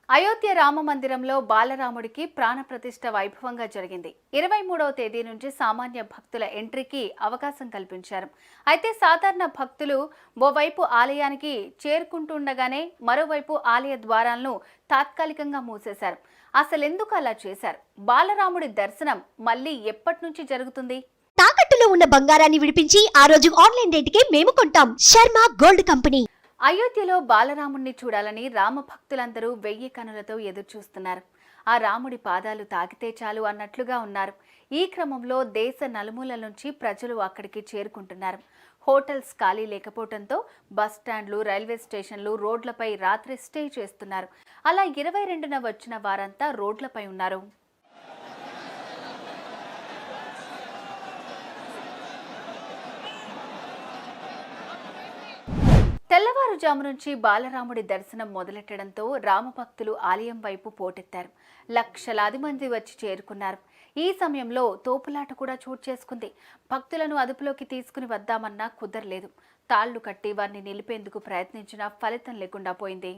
అయోధ్య రామ మందిరంలో బాలరాముడికి ప్రాణప్రతిష్ఠ వైభవంగా జరిగింది. 23వ తేదీ నుంచి సామాన్య భక్తుల ఎంట్రీకి అవకాశం కల్పించారు. అయితే సాధారణ భక్తులు ఓవైపు ఆలయానికి చేరుకుంటుండగానే మరోవైపు ఆలయ ద్వారాలను తాత్కాలికంగా మూసేశారు. అసలెందుకు అలా చేశారు? బాలరాముడి దర్శనం మళ్ళీ ఎప్పటి నుంచి జరుగుతుంది? తాకట్టులో ఉన్న బంగారాన్ని విడిపించి ఆ రోజు ఆన్లైన్ రేటుకే మేము కొంటాం. Sharma gold company. అయోధ్యలో బాలరాముణ్ణి చూడాలని రామభక్తులందరూ 1000 కనులతో ఎదురుచూస్తున్నారు. ఆ రాముడి పాదాలు తాకితే చాలు అన్నట్లుగా ఉన్నారు. ఈ క్రమంలో దేశ నలుమూలల నుంచి ప్రజలు అక్కడికి చేరుకుంటున్నారు. హోటల్స్ ఖాళీ లేకపోవడంతో బస్టాండ్లు, రైల్వే స్టేషన్లు, రోడ్లపై రాత్రి స్టే చేస్తున్నారు. అలా 22న వచ్చిన వారంతా రోడ్లపై ఉన్నారు. తెల్లవారుజాము నుంచి బాలరాముడి దర్శనం మొదలెట్టడంతో రామభక్తులు ఆలయం వైపు పోటెత్తారు. లక్షలాది మంది వచ్చి చేరుకున్నారు. ఈ సమయంలో తోపులాట కూడా చోటు చేసుకుంది. భక్తులను అదుపులోకి తీసుకుని వద్దామన్నా కుదరలేదు. తాళ్లు కట్టి వారిని నిలిపేందుకు ప్రయత్నించినా ఫలితం లేకుండా పోయింది.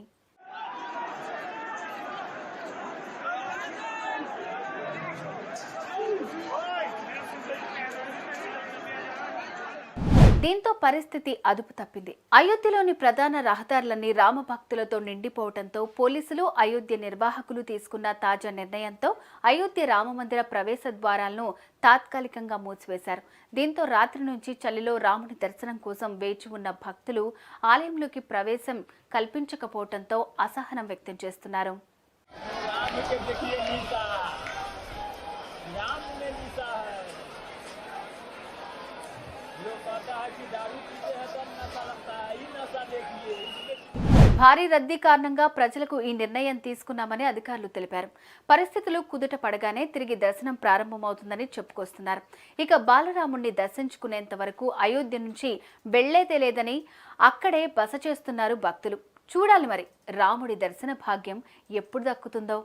దీంతో పరిస్థితి అదుపు తప్పింది. అయోధ్యలోని ప్రధాన రహదారులన్నీ రామభక్తులతో నిండిపోవడంతో పోలీసులు, అయోధ్య నిర్వాహకులు తీసుకున్న తాజా నిర్ణయంతో అయోధ్య రామమందిర ప్రవేశ ద్వారాలను తాత్కాలికంగా మూసివేశారు. దీంతో రాత్రి నుంచి చలిలో రాముడి దర్శనం కోసం వేచి ఉన్న భక్తులు ఆలయంలోకి ప్రవేశం కల్పించకపోవడంతో అసహనం వ్యక్తం చేస్తున్నారు. భారీ రద్దీ కారణంగా ప్రజలకు ఈ నిర్ణయం తీసుకున్నామని అధికారులు తెలిపారు. పరిస్థితులు కుదుట పడగానే తిరిగి దర్శనం ప్రారంభమవుతుందని చెప్పుకొస్తున్నారు. ఇక బాలరాముణ్ణి దర్శించుకునేంత వరకు అయోధ్య నుంచి వెళ్లేదే లేదని అక్కడే బస చేస్తున్నారు భక్తులు. చూడాలి మరి రాముడి దర్శన భాగ్యం ఎప్పుడు దక్కుతుందో.